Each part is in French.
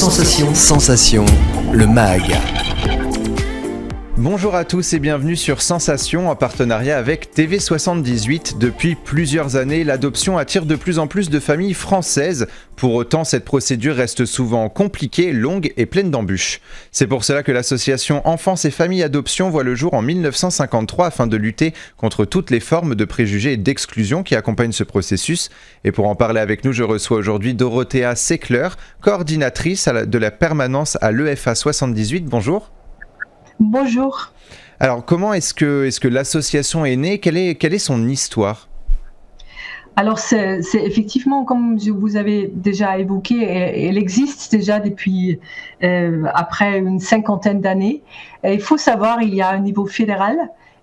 Sensation. Sensation, le MAG. Bonjour à tous et bienvenue sur Sensation en partenariat avec TV78. Depuis plusieurs années, l'adoption attire de plus en plus de familles françaises. Pour autant, cette procédure reste souvent compliquée, longue et pleine d'embûches. C'est pour cela que l'association Enfance et Familles Adoption voit le jour en 1953 afin de lutter contre toutes les formes de préjugés et d'exclusion qui accompagnent ce processus. Et pour en parler avec nous, je reçois aujourd'hui Dorothea Seckler, coordinatrice de la permanence à l'EFA 78. Bonjour. Bonjour. Alors, comment est-ce que l'association est née ? Quelle est son histoire ? Alors, c'est effectivement, comme vous avez déjà évoqué, elle existe déjà depuis après une cinquantaine d'années. Et il faut savoir, il y a un niveau fédéral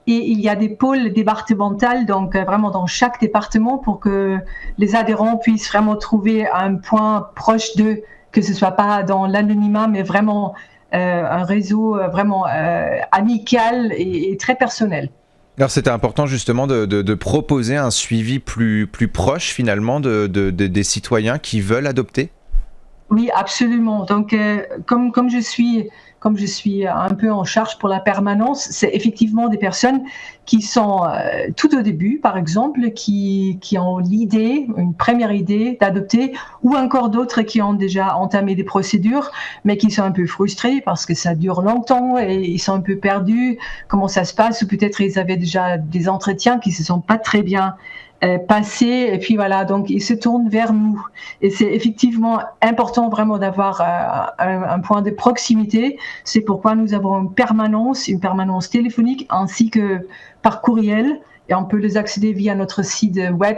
et il y a des pôles départementaux, donc vraiment dans chaque département pour que les adhérents puissent vraiment trouver un point proche d'eux, que ce soit pas dans l'anonymat, mais vraiment un réseau vraiment amical et très personnel. Alors c'était important justement de proposer un suivi plus proche finalement des citoyens qui veulent adopter ? Oui, absolument. Donc comme je suis un peu en charge pour la permanence, c'est effectivement des personnes qui sont tout au début, par exemple, qui ont l'idée, une première idée d'adopter, ou encore d'autres qui ont déjà entamé des procédures, mais qui sont un peu frustrés parce que ça dure longtemps et ils sont un peu perdus. Comment ça se passe ? Ou peut-être ils avaient déjà des entretiens qui se sont pas très bien passés, et puis voilà, donc ils se tournent vers nous. Et c'est effectivement important vraiment d'avoir un point de proximité. C'est pourquoi nous avons une permanence téléphonique ainsi que par courriel, et on peut les accéder via notre site web.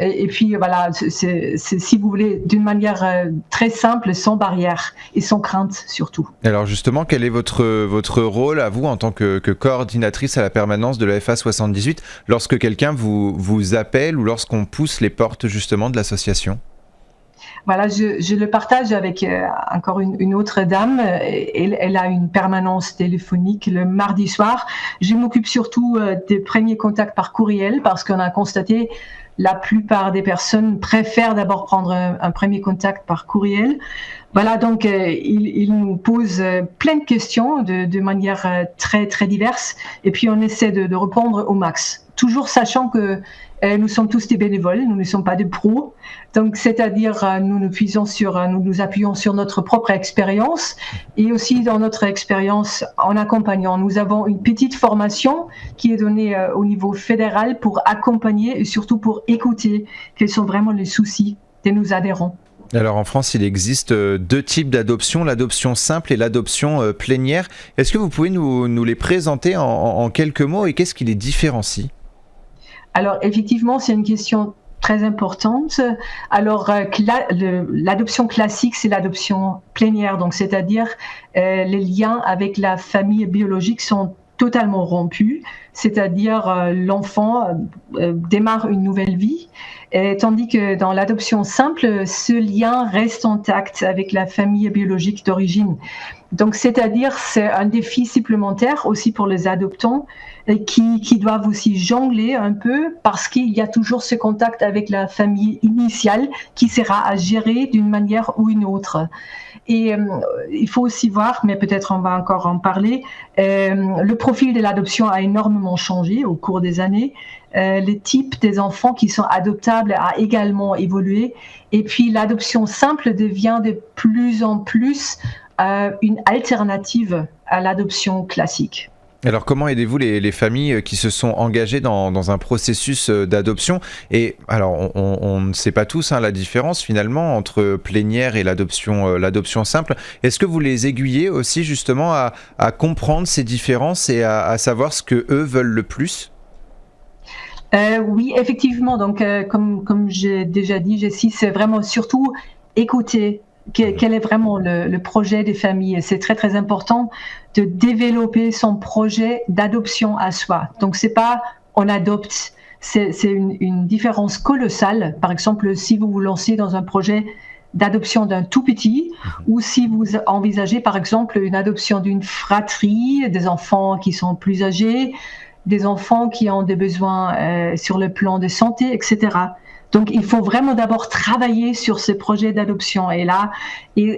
Et puis voilà, c'est si vous voulez, d'une manière très simple, sans barrière et sans crainte surtout. Alors justement, quel est votre rôle à vous en tant que coordinatrice à la permanence de l'EFA 78 lorsque quelqu'un vous appelle ou lorsqu'on pousse les portes justement de l'association ? Voilà, je le partage avec encore une autre dame. Elle a une permanence téléphonique le mardi soir. Je m'occupe surtout des premiers contacts par courriel parce qu'on a constaté la plupart des personnes préfèrent d'abord prendre un premier contact par courriel. Voilà, donc il nous pose plein de questions de manière très très diverse, et puis on essaie de répondre au max, toujours sachant que nous sommes tous des bénévoles, nous ne sommes pas des pros. Donc, c'est-à-dire, nous nous appuyons sur notre propre expérience et aussi dans notre expérience en accompagnant. Nous avons une petite formation qui est donnée au niveau fédéral pour accompagner et surtout pour écouter quels sont vraiment les soucis de nos adhérents. Alors en France, il existe deux types d'adoption, l'adoption simple et l'adoption plénière. Est-ce que vous pouvez nous les présenter en quelques mots et qu'est-ce qui les différencie ? Alors effectivement, c'est une question très importante. Alors l'adoption classique, c'est l'adoption plénière, donc c'est-à-dire les liens avec la famille biologique sont totalement rompus, c'est-à-dire l'enfant démarre une nouvelle vie, tandis que dans l'adoption simple, ce lien reste intact avec la famille biologique d'origine. Donc, c'est-à-dire, c'est un défi supplémentaire aussi pour les adoptants qui doivent aussi jongler un peu parce qu'il y a toujours ce contact avec la famille initiale qui sera à gérer d'une manière ou une autre. Et il faut aussi voir, mais peut-être on va encore en parler, le profil de l'adoption a énormément changé au cours des années. Les types des enfants qui sont adoptables a également évolué. Et puis, l'adoption simple devient de plus en plus une alternative à l'adoption classique. Alors comment aidez-vous les familles qui se sont engagées dans un processus d'adoption ? Et alors on ne sait pas tous la différence finalement entre plénière et l'adoption simple. Est-ce que vous les aiguillez aussi justement à comprendre ces différences et à savoir ce que eux veulent le plus ? Oui, effectivement. Donc comme j'ai déjà dit, Jessie, c'est vraiment surtout écouter. Quel est vraiment le projet des familles ? C'est très très important de développer son projet d'adoption à soi. Donc c'est pas on adopte, c'est une différence colossale. Par exemple, si vous vous lancez dans un projet d'adoption d'un tout petit, ou si vous envisagez par exemple une adoption d'une fratrie, des enfants qui sont plus âgés, des enfants qui ont des besoins sur le plan de santé, etc. Donc, il faut vraiment d'abord travailler sur ce projet d'adoption. Et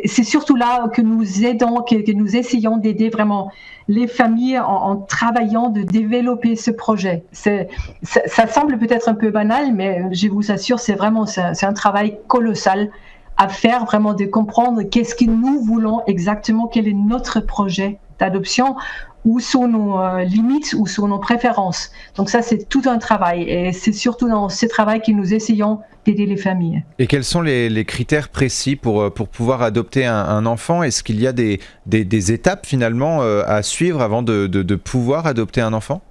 c'est surtout là que nous aidons, que nous essayons d'aider vraiment les familles en travaillant de développer ce projet. Ça semble peut-être un peu banal, mais je vous assure, c'est un travail colossal à faire, vraiment de comprendre qu'est-ce que nous voulons exactement, quel est notre projet d'adoption, où sont nos limites, où sont nos préférences. Donc ça, c'est tout un travail et c'est surtout dans ce travail que nous essayons d'aider les familles. Et quels sont les critères précis pour pouvoir adopter un enfant? Est-ce qu'il y a des étapes finalement à suivre avant de pouvoir adopter un enfant?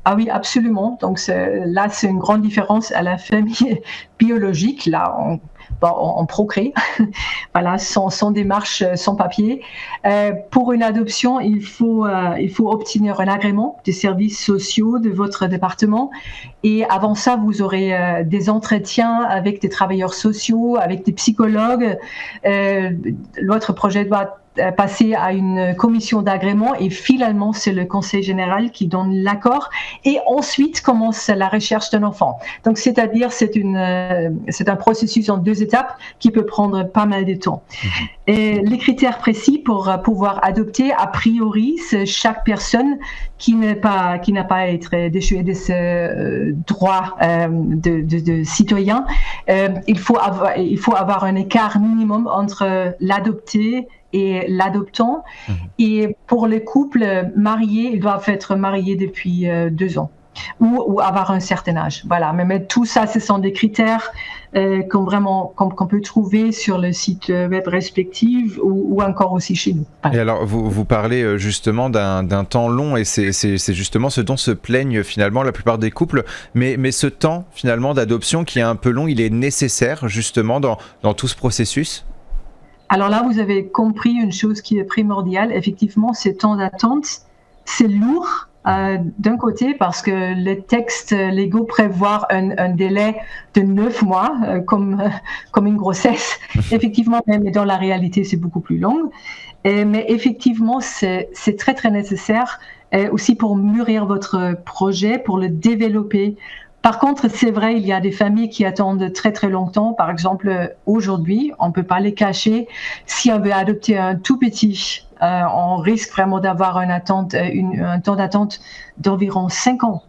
Ah oui, absolument. Donc là, c'est une grande différence à la famille biologique. Là, on procrée, voilà, sans démarche, sans papier. Pour une adoption, il faut obtenir un agrément des services sociaux de votre département. Et avant ça, vous aurez des entretiens avec des travailleurs sociaux, avec des psychologues. Votre projet doit passer à une commission d'agrément et finalement c'est le conseil général qui donne l'accord et ensuite commence la recherche d'un enfant. Donc c'est-à-dire c'est un processus en 2 étapes qui peut prendre pas mal de temps. Et les critères précis pour pouvoir adopter, a priori, c'est chaque personne qui n'a pas à être déchuée de ses droits de citoyen. Il faut avoir un écart minimum entre l'adopté et l'adoptant. Et pour les couples mariés, ils doivent être mariés depuis 2 ans ou avoir un certain âge. Voilà. Mais tout ça, ce sont des critères qu'on peut trouver sur le site web respectif ou encore aussi chez nous. Voilà. Et alors, vous parlez justement d'un temps long et c'est justement ce dont se plaignent finalement la plupart des couples. Mais ce temps finalement d'adoption qui est un peu long, il est nécessaire justement dans tout ce processus? Alors là, vous avez compris une chose qui est primordiale. Effectivement, ces temps d'attente, c'est lourd d'un côté parce que les textes légaux prévoient un délai de 9 mois, comme une grossesse. Effectivement, mais dans la réalité, c'est beaucoup plus long. Mais effectivement, c'est très, très nécessaire aussi pour mûrir votre projet, pour le développer. Par contre, c'est vrai, il y a des familles qui attendent très très longtemps. Par exemple, aujourd'hui, on ne peut pas les cacher. Si on veut adopter un tout petit, on risque vraiment d'avoir un temps d'attente d'environ 5 ans.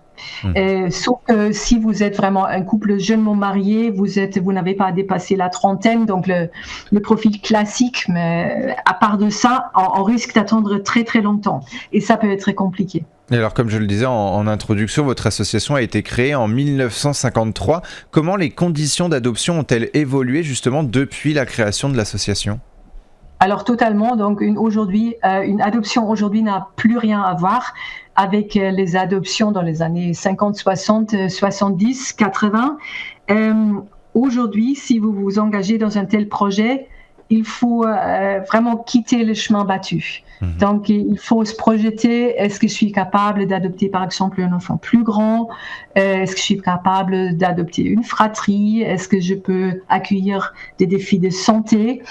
Sauf que si vous êtes vraiment un couple jeunement marié, vous n'avez pas dépassé la trentaine, donc le profil classique, mais à part de ça, on risque d'attendre très très longtemps. Et ça peut être très compliqué. Et alors, comme je le disais en introduction, votre association a été créée en 1953. Comment les conditions d'adoption ont-elles évolué justement depuis la création de l'association ? Alors totalement, donc une adoption aujourd'hui n'a plus rien à voir avec les adoptions dans les années 50, 60, 70, 80. Aujourd'hui, si vous vous engagez dans un tel projet, il faut vraiment quitter le chemin battu. Donc, il faut se projeter, est-ce que je suis capable d'adopter par exemple un enfant plus grand? Est-ce que je suis capable d'adopter une fratrie? Est-ce que je peux accueillir des défis de santé?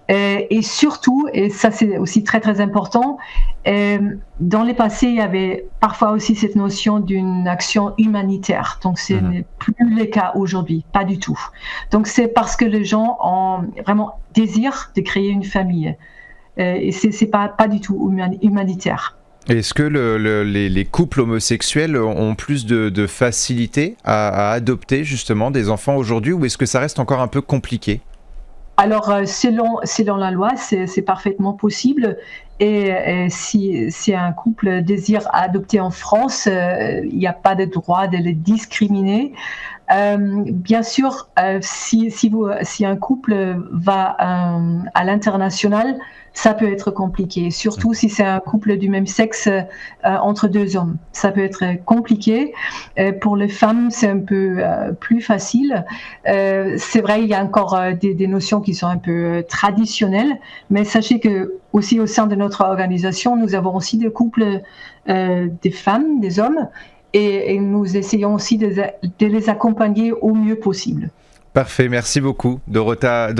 Et surtout, et ça c'est aussi très très important, dans les passés, il y avait parfois aussi cette notion d'une action humanitaire. Donc ce n'est plus le cas aujourd'hui, pas du tout. Donc c'est parce que les gens ont vraiment désir de créer une famille. Et c'est pas du tout humanitaire. Est-ce que les couples homosexuels ont plus de facilité à adopter justement des enfants aujourd'hui, ou est-ce que ça reste encore un peu compliqué ? Alors, selon la loi, c'est parfaitement possible. Et si un couple désire adopter en France, il n'y a pas de droit de les discriminer. Bien sûr, si un couple va à l'international, ça peut être compliqué, surtout si c'est un couple du même sexe entre 2 hommes. Ça peut être compliqué. Pour les femmes, c'est un peu plus facile. C'est vrai, il y a encore des notions qui sont un peu traditionnelles, mais sachez que aussi au sein de notre organisation, nous avons aussi des couples, des femmes, des hommes, et nous essayons aussi de les accompagner au mieux possible. Parfait, merci beaucoup Dorothea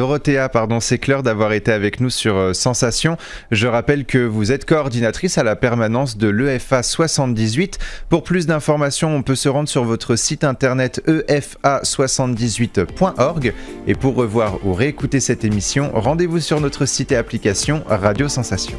Secler d'avoir été avec nous sur Sensation. Je rappelle que vous êtes coordinatrice à la permanence de l'EFA 78. Pour plus d'informations, on peut se rendre sur votre site internet efa78.org. Et pour revoir ou réécouter cette émission, rendez-vous sur notre site et application Radio Sensation.